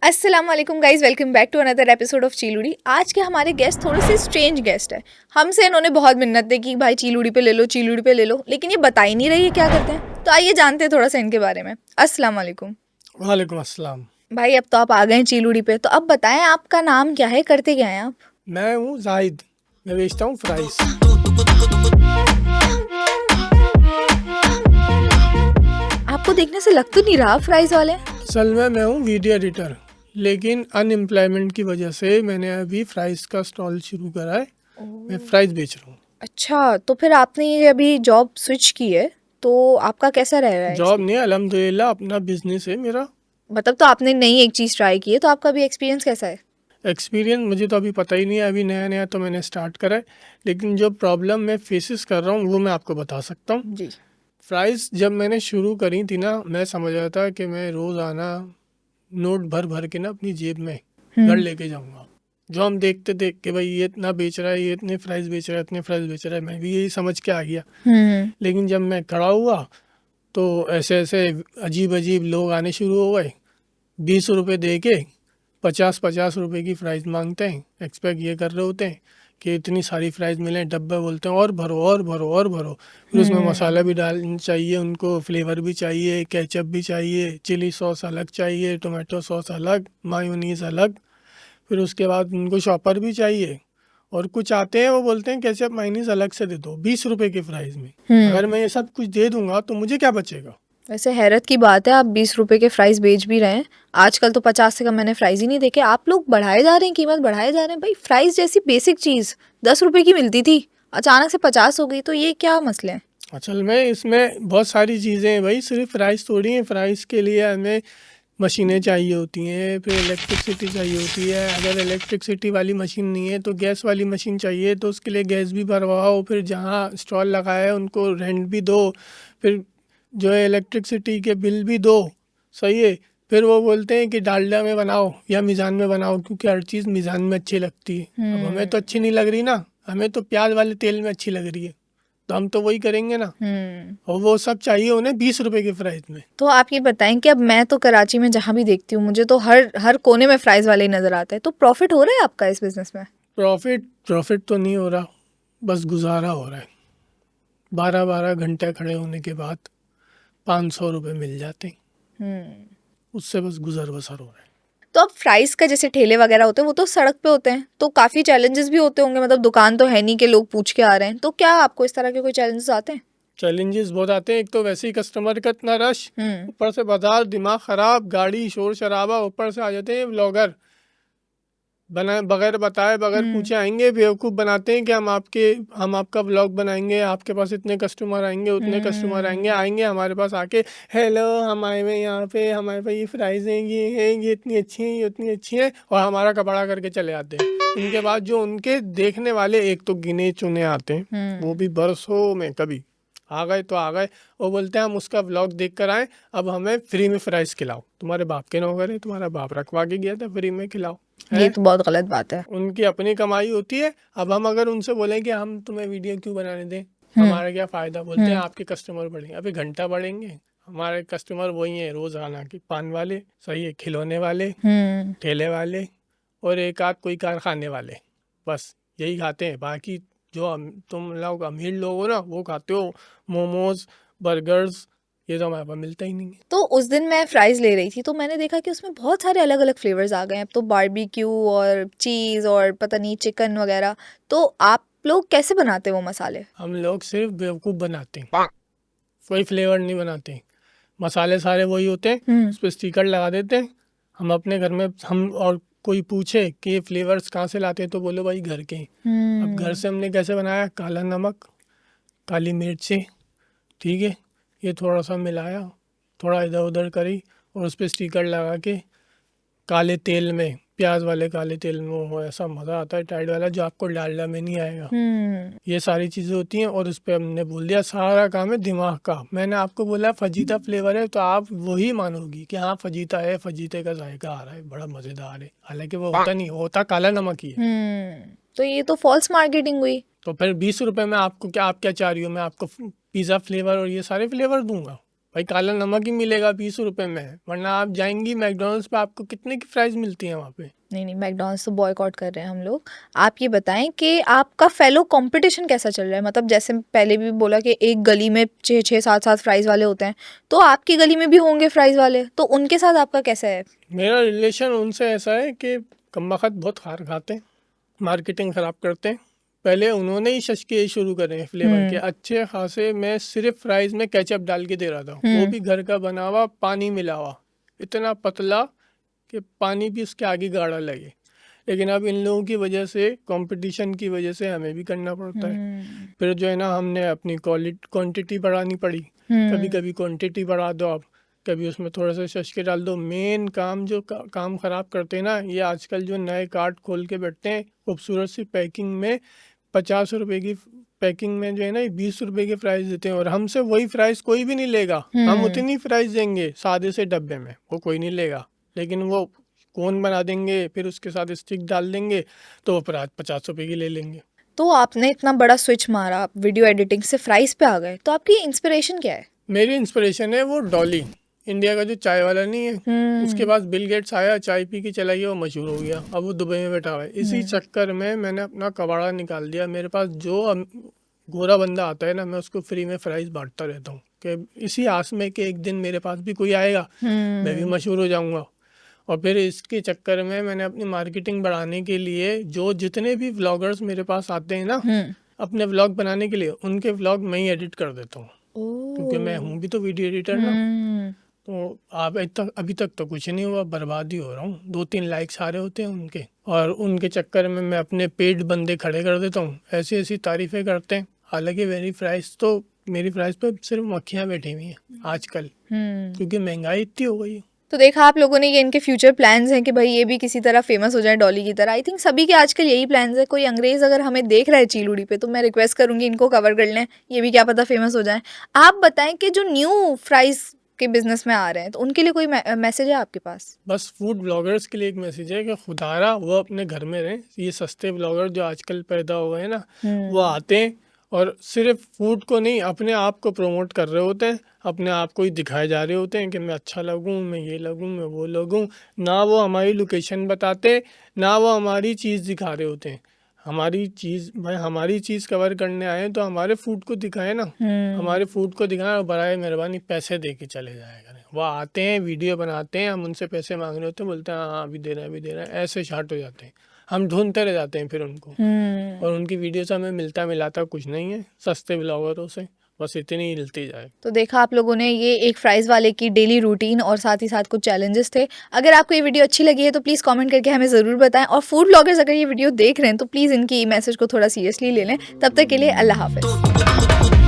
अस्सलाम वालेकुम guys, welcome back to another episode of चीलूड़ी। आज के हमारे गेस्ट थोड़े से स्ट्रेंज गेस्ट है। हमसे इन्होंने बहुत मिन्नतें की भाई चीलूड़ी पे ले लो, चीलूड़ी पे ले लो, लेकिन ये बता ही नहीं रही है क्या करते हैं। तो आइए जानते हैं थोड़ा सा इनके बारे में। अस्सलाम वालेकुम। वालेकुम अस्सलाम। भाई अब तो आप आ गए हैं चीलूड़ी पे, तो अब बताएं आपका नाम क्या है, करते क्या हैं आप? मैं हूँ जाहिद, मैं बेचता हूँ फ्राइज। आपको देखने से लग तो नहीं रहा फ्राइज वाले हैं। असल में मैं हूँ वीडियो एडिटर, लेकिन अनएम्प्लॉयमेंट की वजह से मैंने अभी फ्राइज का स्टॉल शुरू करा है। मैं फ्राइज बेच रहा हूँ। अच्छा, तो फिर आपने ये अभी जॉब स्विच की है, तो आपका कैसा रह रहा है जॉब नहीं, अल्हम्दुलिल्लाह अपना बिजनेस है मेरा। मतलब तो आपने नई एक चीज़ ट्राई की है, तो आपका भी एक्सपीरियंस कैसा है? एक्सपीरियंस मुझे तो अभी पता ही नहीं है, अभी नया नया तो मैंने स्टार्ट करा है। लेकिन जो प्रॉब्लम मैं फेसेस कर रहा हूँ वो मैं आपको बता सकता हूँ। जी। फ्राइज जब मैंने शुरू करी थी ना, मैं समझ रहा था कि मैं रोज़ाना नोट भर भर के ना अपनी जेब में घर लेके जाऊंगा। जो हम देखते थे कि भाई ये इतना बेच रहा है, ये इतने प्राइस बेच रहा है, इतने प्राइस बेच रहा है, मैं भी यही समझ के आ गया। लेकिन जब मैं खड़ा हुआ तो ऐसे ऐसे अजीब अजीब लोग आने शुरू हो गए। 20 रुपये दे के 50-50 रुपये की प्राइस मांगते हैं। एक्सपेक्ट ये कर रहे होते हैं कि इतनी सारी प्राइस मिले, डब्बे बोलते हैं और भरो और भरो और भरो। फिर उसमें मसाला भी डालना चाहिए, उनको फ्लेवर भी चाहिए, केचप भी चाहिए, चिली सॉस अलग चाहिए, टोमेटो सॉस अलग, मायोनीज अलग। फिर उसके बाद उनको शॉपर भी चाहिए। और कुछ आते हैं वो बोलते हैं केचप मायोनीज अलग से दे दो 20 रुपये की प्राइस में। अगर मैं ये सब कुछ दे दूंगा तो मुझे क्या बचेगा? वैसे हैरत की बात है, आप 20 रुपए के फ्राइज बेच भी रहे हैं। आजकल तो 50 से कम मैंने फ्राइज ही नहीं देखे। आप लोग बढ़ाए जा रहे हैं, कीमत बढ़ाए जा रहे हैं। भाई फ्राइज जैसी बेसिक चीज़ 10 रुपए की मिलती थी, अचानक से 50 हो गई, तो ये क्या मसले हैं? असल में इसमें बहुत सारी चीज़ें हैं भाई, सिर्फ प्राइस थोड़ी है। प्राइस के लिए हमें मशीनें चाहिए होती हैं, फिर इलेक्ट्रिसिटी चाहिए होती है। अगर इलेक्ट्रिसिटी वाली मशीन नहीं है तो गैस वाली मशीन चाहिए, तो उसके लिए गैस भी भरवाओ। फिर जहाँ स्टॉल लगाया है उनको रेंट भी दो, फिर जो है इलेक्ट्रिसिटी के बिल भी दो। सही है। फिर वो बोलते हैं कि डालडा में बनाओ या मीज़ान में बनाओ, क्योंकि हर चीज़ मीज़ान में अच्छी लगती है। अब हमें तो अच्छी नहीं लग रही ना, हमें तो प्याज वाले तेल में अच्छी लग रही है, तो हम तो वही करेंगे ना। और वो सब चाहिए उन्हें 20 रुपए की प्राइस में। तो आप ये बताएं कि अब मैं तो कराची में जहाँ भी देखती हूँ, मुझे तो हर हर कोने में फ्राइज वाले ही नजर आते हैं। तो प्रॉफिट हो रहा है आपका इस बिजनेस में? प्रॉफिट तो नहीं हो रहा, बस गुजारा हो रहा है। 12-12 घंटे खड़े होने के बाद 500 रुपये मिल जाते हैं, उससे बस गुजर बसर हो रहा है। तो अब फ्राइज का जैसे ठेले वगैरह होते हैं, वो तो सड़क पे होते हैं, तो काफी चैलेंजेस भी होते होंगे। मतलब दुकान तो है नहीं कि लोग पूछ के आ रहे हैं। तो क्या आपको इस तरह के कोई चैलेंजेस आते हैं? चैलेंजेस बहुत आते हैं। एक तो वैसे ही कस्टमर का इतना रश, ऊपर से बाजार, दिमाग ख़राब, गाड़ी, शोर शराबा, ऊपर से आ जाते हैं ब्लॉगर बना बगैर बताए बगैर पूछे आएंगे, बेवकूफ़ बनाते हैं कि हम आपका व्लॉग बनाएंगे, आपके पास इतने कस्टमर आएंगे, उतने कस्टमर आएंगे हमारे पास आके, हेलो हम आए हुए यहाँ पे, हमारे पास ये प्राइस हैं, ये इतनी अच्छी हैं, ये उतनी अच्छी हैं, और हमारा कपड़ा करके चले आते हैं। इनके बाद जो उनके देखने वाले एक तो गिने चुने आते हैं, वो भी बरसों में कभी आ गए तो आ गए। वो बोलते हैं हम उसका व्लॉग देख कर आए, अब हमें फ्री में फ्राइज खिलाओ। तुम्हारे बाप के नौकर है, तुम्हारा बाप रखवा के गया था, फ्री में खिलाओ। ये तो बहुत गलत बात है। उनकी अपनी कमाई होती है। अब हम अगर उनसे बोलें कि हम तुम्हें वीडियो क्यों बनाने दें, हमारा क्या फ़ायदा, बोलते हैं आपके कस्टमर बढ़ेंगे। अभी घंटा बढ़ेंगे, हमारे कस्टमर वही हैं रोज़ाना के, पान वाले, सही है, खिलौने वाले, ठेले वाले, और एक आध कोई कारखाने वाले, बस यही खाते हैं। बाकी जो तुम लोग अमीर लोग हो ना, वो खाते हो मोमोज, बर्गर्स, ये तो हमारे पास मिलता ही नहीं है। तो उस दिन मैं फ्राइज ले रही थी, तो मैंने देखा कि उसमें बहुत सारे अलग अलग फ्लेवर्स आ गए हैं। अब तो बारबेक्यू और चीज़ और पता नहीं चिकन वगैरह। तो आप लोग कैसे बनाते हैं वो मसाले? हम लोग सिर्फ बेवकूफ़ बनाते हैं, कोई फ्लेवर नहीं बनाते। मसाले सारे वही होते हैं, उस पर स्टिकर लगा देते हैं। हम अपने घर में, हम और कोई पूछे कि ये फ्लेवर्स कहाँ से लाते हैं, तो बोलो भाई घर के हैं। अब घर से हमने कैसे बनाया, काला नमक, काली मिर्ची, ठीक है, ये थोड़ा सा मिलाया, थोड़ा इधर उधर करी, और उस पर स्टिकर लगा के काले तेल में, प्याज वाले काले तेल में, वो ऐसा मज़ा आता है टाइड वाला, जो आपको डालडा में नहीं आएगा। ये सारी चीज़ें होती हैं। और उस पर हमने बोल दिया सारा काम है दिमाग का। मैंने आपको बोला फजीता फ्लेवर है, तो आप वही मानोगी कि हाँ फजीता है, फजीते का जायका आ रहा है, बड़ा मज़ेदार है। हालांकि वो होता नहीं, होता काला नमक ही है। तो ये तो फॉल्स मार्केटिंग हुई। तो फिर 20 रुपये में आपको क्या, आप क्या चाह रही हो, मैं आपको पिज़्ज़ा फ्लेवर और ये सारे फ्लेवर दूंगा? भाई काला नमक ही मिलेगा 20 रुपए में, वरना आप जाएंगी मैकडोनल्ड्स पे, आपको कितने की फ्राइज मिलती है वहाँ पे। नहीं मैकडॉनल्ड्स तो बॉयकॉट कर रहे हैं हम लोग। आप ये बताएं कि आपका फेलो कंपटीशन कैसा चल रहा है, मतलब जैसे पहले भी बोला कि एक गली में 6-6 7-7 फ्राइज वाले होते हैं, तो आपकी गली में भी होंगे फ्राइज वाले, तो उनके साथ आपका कैसा है? मेरा रिलेशन उनसे ऐसा है कि कमबख्त बहुत खार खाते हैं, मार्केटिंग ख़राब करते हैं। पहले उन्होंने ही शशके शुरू करे फ्लेवर के अच्छे खासे, मैं सिर्फ फ्राइज में केचप डाल के दे रहा था, वो भी घर का बना हुआ, पानी मिला हुआ, इतना पतला कि पानी भी उसके आगे गाढ़ा लगे। लेकिन अब इन लोगों की वजह से, कंपटीशन की वजह से हमें भी करना पड़ता है। फिर जो है ना, हमने अपनी क्वांटिटी बढ़ानी पड़ी। कभी कभी क्वांटिटी बढ़ा दो आप, कभी उसमें थोड़ा सा शशके डाल दो। मेन काम जो काम ख़राब करते हैं ना, ये आजकल जो नए कार्ट खोल के बैठते हैं खूबसूरत सी पैकिंग में, 50 रुपए की पैकिंग में जो है ना 20 रुपए के प्राइस देते हैं, और हमसे वही प्राइस कोई भी नहीं लेगा। हम उतनी प्राइस देंगे सादे से डब्बे में, वो कोई नहीं लेगा, लेकिन वो कोन बना देंगे, फिर उसके साथ स्टिक डाल देंगे, तो वो 50 रुपए की ले लेंगे। तो आपने इतना बड़ा स्विच मारा, आप वीडियो एडिटिंग से फ्राइज पे आ गए, तो आपकी इंस्पिरेशन क्या है? मेरी इंस्पिरेशन है वो डॉली, इंडिया का जो चाय वाला नहीं है, उसके पास बिल गेट्स आया, चाय पी के चला गया, वो मशहूर हो गया, अब वो दुबई में बैठा हुआ है। इसी चक्कर में मैंने अपना कबाड़ा निकाल दिया। मेरे पास जो गोरा बंदा आता है ना, मैं उसको फ्री में फ्राइज बांटता रहता हूँ, कि इसी आस में कि एक दिन मेरे पास भी कोई आएगा, मैं भी मशहूर हो जाऊँगा। और फिर इसके चक्कर में मैंने अपनी मार्केटिंग बढ़ाने के लिए, जो जितने भी व्लॉगर्स मेरे पास आते हैं ना अपने व्लॉग बनाने के लिए, उनके व्लॉग मैं ही एडिट कर देता हूँ, क्योंकि मैं हूँ भी तो वीडियो एडिटर ना। तो आप अभी तक तो कुछ नहीं हुआ, बर्बाद ही हो रहा हूँ। 2-3 लाइक्स आ रहे होते हैं उनके, और उनके चक्कर में मैं अपने पेड बंदे खड़े कर देता हूँ, ऐसी ऐसी तारीफ़ें करते हैं। हालांकि मेरी प्राइस पे सिर्फ मक्खियाँ बैठी हुई हैं आजकल, क्योंकि महंगाई इतनी हो गई है। तो देखा आप लोगों ने, ये इनके फ्यूचर प्लान्स हैं कि भाई ये भी किसी तरह फेमस हो जाए डॉली की तरह। आई थिंक सभी के आजकल यही प्लान्स है। कोई अंग्रेज अगर हमें देख रहा है चीलूड़ी पे, तो मैं रिक्वेस्ट करूंगी इनको कवर कर लें, ये भी क्या पता फेमस हो जाए। आप बताएं कि जो न्यू फ्राइज के बिजनेस में आ रहे हैं, तो उनके लिए कोई मैसेज है आपके पास? बस फूड ब्लॉगर्स के लिए एक मैसेज है कि खुदारा वो अपने घर में रहें। ये सस्ते ब्लॉगर जो आजकल पैदा हो गए हैं ना, वो आते हैं और सिर्फ फूड को नहीं, अपने आप को प्रमोट कर रहे होते हैं, अपने आप को ही दिखाए जा रहे होते हैं कि मैं अच्छा लगूं, मैं ये लगूं, मैं वो लगूं। ना वो हमारी लोकेशन बताते, ना वो हमारी चीज़ दिखा रहे होते हैं। हमारी चीज़ कवर करने आए तो हमारे फूड को दिखाएं ना, हमारे फूड को दिखाएं, और बराए मेहरबानी पैसे दे के चले जाया करें। वो आते हैं, वीडियो बनाते हैं, हम उनसे पैसे मांग रहे होते हैं, बोलते हैं हाँ अभी दे रहे हैं, अभी दे रहे हैं, ऐसे शार्ट हो जाते हैं। हम ढूंढते रह जाते हैं फिर उनको, और उनकी वीडियो से हमें मिलाता कुछ नहीं है सस्ते ब्लॉगरों से, बस इतनी ही हिलती जाए। तो देखा आप लोगों ने, ये एक फ्राइज वाले की डेली रूटीन और साथ ही साथ कुछ चैलेंजेस थे। अगर आपको ये वीडियो अच्छी लगी है तो प्लीज़ कमेंट करके हमें ज़रूर बताएं, और फूड ब्लॉगर्स अगर ये वीडियो देख रहे हैं तो प्लीज़ इनकी मैसेज को थोड़ा सीरियसली ले लें। तब तक के लिए अल्लाह हाफिज़।